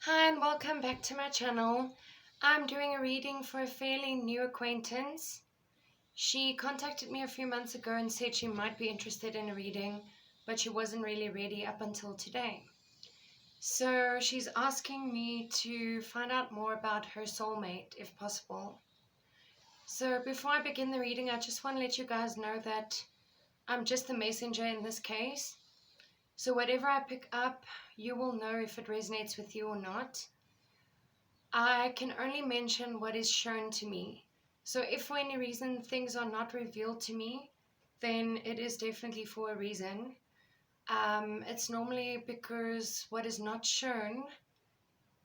Hi and welcome back to my channel. I'm doing a reading for a fairly new acquaintance. She contacted me a few months ago and said she might be interested in a reading, but she wasn't really ready up until today. So she's asking me to find out more about her soulmate, if possible. So before I begin the reading, I just want to let you guys know that I'm just the messenger in this case. So whatever I pick up, you will know if it resonates with you or not. I can only mention what is shown to me. So if for any reason things are not revealed to me, then it is definitely for a reason. It's normally because what is not shown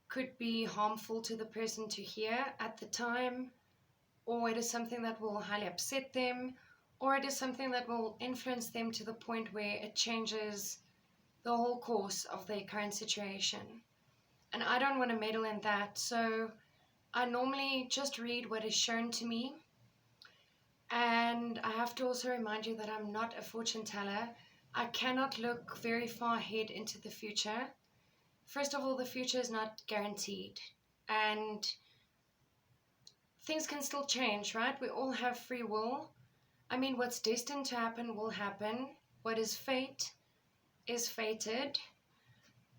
could be harmful to the person to hear at the time, or it is something that will highly upset them, or it is something that will influence them to the point where it changes the whole course of their current situation. And I don't want to meddle in that, so I normally just read what is shown to me. And I have to also remind you that I'm not a fortune teller. I cannot look very far ahead into the future. First of all, the future is not guaranteed, and things can still change, right? We all have free will. I mean, what's destined to happen will happen. What is fate is fated.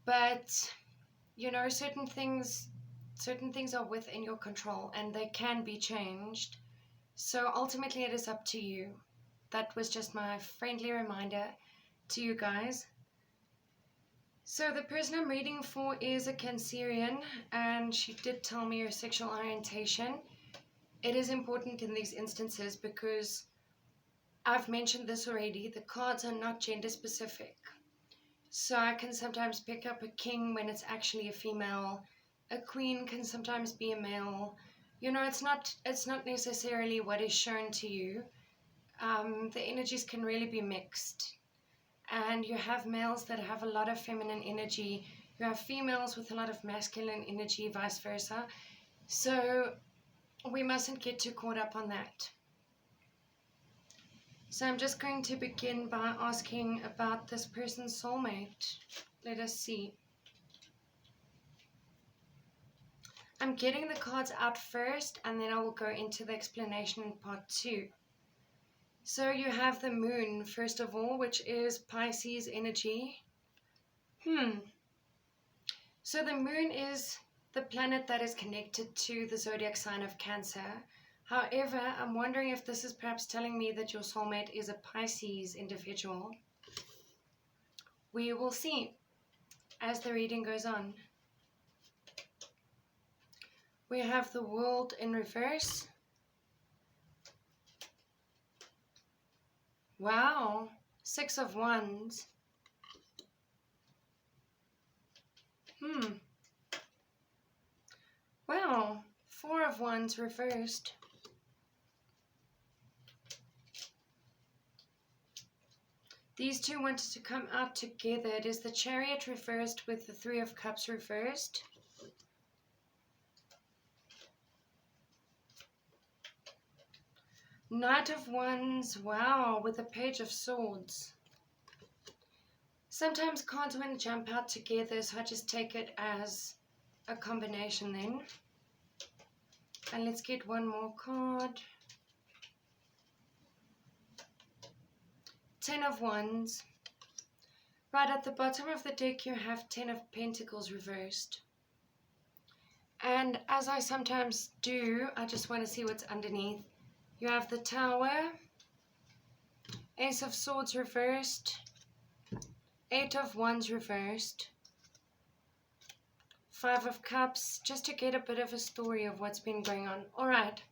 But certain things are within your control and they can be changed. So ultimately it is up to you. That was just my friendly reminder to you guys. So the person I'm reading for is a Cancerian, and she did tell me her sexual orientation. It is important in these instances because I've mentioned this already, the cards are not gender specific. So I can sometimes pick up a king when it's actually a female. A queen can sometimes be a male. It's not necessarily what is shown to you. The energies can really be mixed. And you have males that have a lot of feminine energy. You have females with a lot of masculine energy, vice versa. So we mustn't get too caught up on that. So I'm just going to begin by asking about this person's soulmate. Let us see. I'm getting the cards out first, and then I will go into the explanation in part 2. So you have the moon, first of all, which is Pisces energy. So the moon is the planet that is connected to the zodiac sign of Cancer. However, I'm wondering if this is perhaps telling me that your soulmate is a Pisces individual. We will see as the reading goes on. We have the world in reverse. Wow, 6 of Wands. Wow, 4 of Wands reversed. These two wanted to come out together. It is the Chariot reversed with the 3 of Cups reversed. Knight of Wands, wow, with the Page of Swords. Sometimes cards want to jump out together, so I just take it as a combination then. And let's get one more card. 10 of Wands. Right at the bottom of the deck you have 10 of Pentacles reversed. And as I sometimes do, I just want to see what's underneath. You have the Tower, Ace of Swords reversed, 8 of Wands reversed, 5 of Cups, just to get a bit of a story of what's been going on. Alright.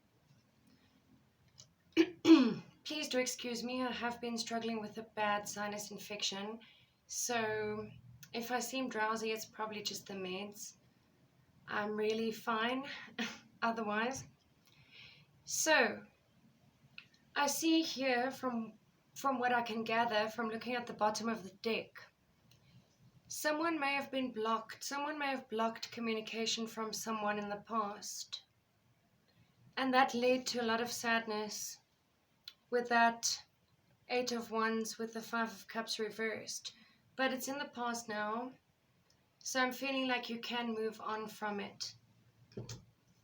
Please do excuse me, I have been struggling with a bad sinus infection. So if I seem drowsy, it's probably just the meds. I'm really fine otherwise. So I see here from what I can gather from looking at the bottom of the deck, someone may have been blocked. Someone may have blocked communication from someone in the past. And that led to a lot of sadness with that 8 of Wands with the 5 of Cups reversed. But it's in the past now. So I'm feeling like you can move on from it.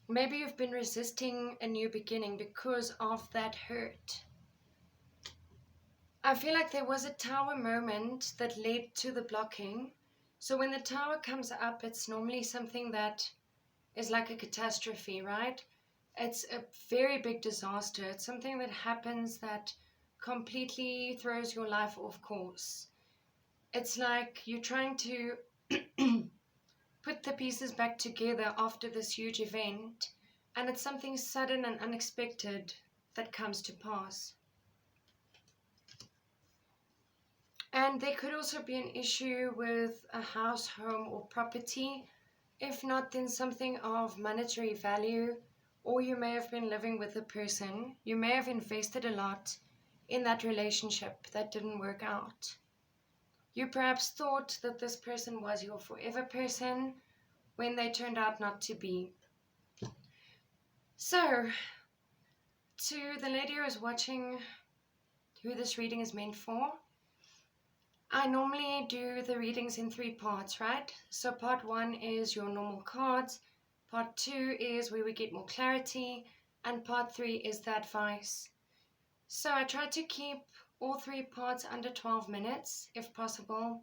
Maybe you've been resisting a new beginning because of that hurt. I feel like there was a tower moment that led to the blocking. So when the tower comes up, it's normally something that is like a catastrophe, right? It's a very big disaster. It's something that happens that completely throws your life off course. It's like you're trying to put the pieces back together after this huge event, and it's something sudden and unexpected that comes to pass. And there could also be an issue with a house, home, or property. If not, then something of monetary value, or you may have been living with a person. You may have invested a lot in that relationship that didn't work out. You perhaps thought that this person was your forever person when they turned out not to be. So, to the lady who is watching, who this reading is meant for, I normally do the readings in 3 parts, right? So part 1 is your normal cards, part 2 is where we get more clarity, and part 3 is the advice. So I try to keep all 3 parts under 12 minutes, if possible.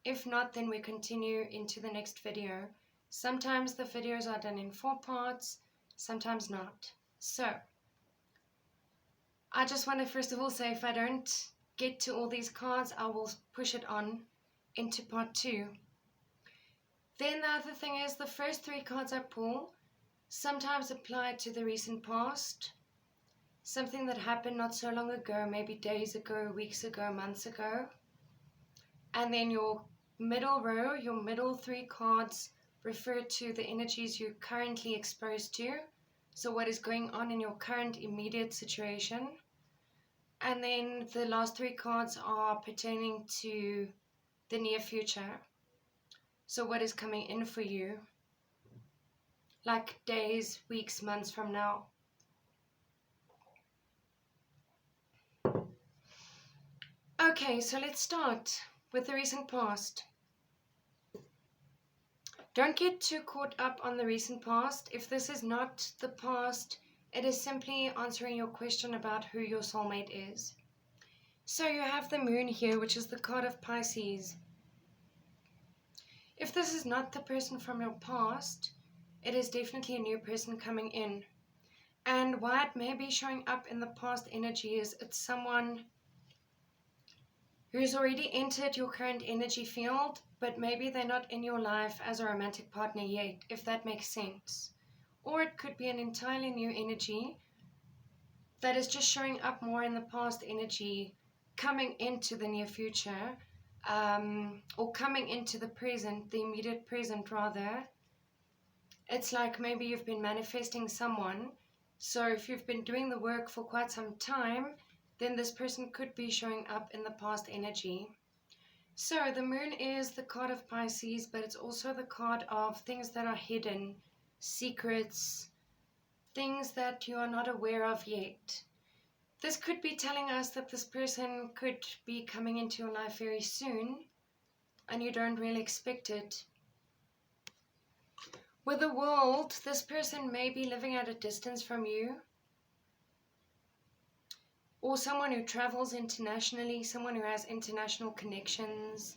If not, then we continue into the next video. Sometimes the videos are done in 4 parts, sometimes not. So, I just want to first of all say if I don't get to all these cards, I will push it on into part 2. Then the other thing is the first 3 cards I pull sometimes apply to the recent past, something that happened not so long ago, maybe days ago, weeks ago, months ago. And then your middle row, your middle 3 cards refer to the energies you're currently exposed to, so what is going on in your current immediate situation. And then the last 3 cards are pertaining to the near future. So what is coming in for you, like days, weeks, months from now. Okay, so let's start with the recent past. Don't get too caught up on the recent past. If this is not the past, it is simply answering your question about who your soulmate is. So you have the moon here, which is the card of Pisces. If this is not the person from your past, it is definitely a new person coming in. And why it may be showing up in the past energy is it's someone who's already entered your current energy field, but maybe they're not in your life as a romantic partner yet, if that makes sense. Or it could be an entirely new energy that is just showing up more in the past energy, coming into the near future, or coming into the present, the immediate present rather. It's like maybe you've been manifesting someone. So if you've been doing the work for quite some time, then this person could be showing up in the past energy. So the moon is the card of Pisces, but it's also the card of things that are hidden, secrets, things that you are not aware of yet. This could be telling us that this person could be coming into your life very soon, and you don't really expect it. With the world, this person may be living at a distance from you, or someone who travels internationally, someone who has international connections.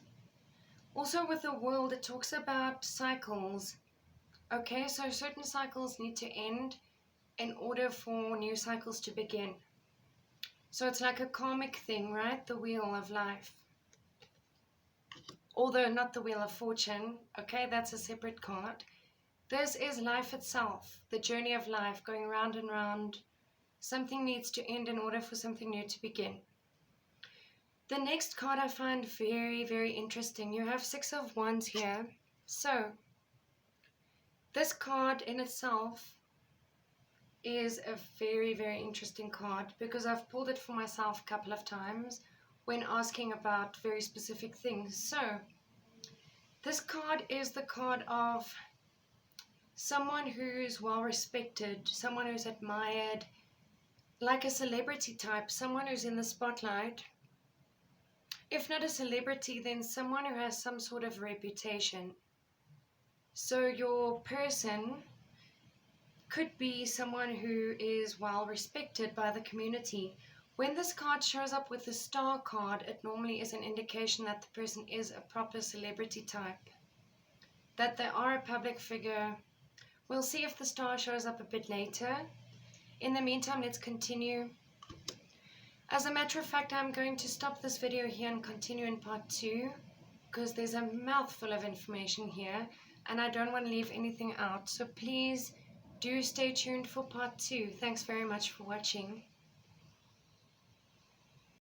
Also with the world, it talks about cycles. Okay, so certain cycles need to end in order for new cycles to begin. So it's like a karmic thing, right? The wheel of life. Although not the wheel of fortune, okay, that's a separate card. This is life itself, the journey of life, going round and round. Something needs to end in order for something new to begin. The next card I find very, very interesting. You have 6 of Wands here. So, this card in itself is a very, very interesting card because I've pulled it for myself a couple of times when asking about very specific things. So, this card is the card of someone who's well respected, someone who's admired, like a celebrity type, someone who's in the spotlight. If not a celebrity, then someone who has some sort of reputation. So your person could be someone who is well respected by the community. When this card shows up with the star card, it normally is an indication that the person is a proper celebrity type, that they are a public figure. We'll see if the star shows up a bit later. In the meantime, let's continue. As a matter of fact, I'm going to stop this video here and continue in part 2 because there's a mouthful of information here and I don't want to leave anything out. So please do stay tuned for part 2. Thanks very much for watching.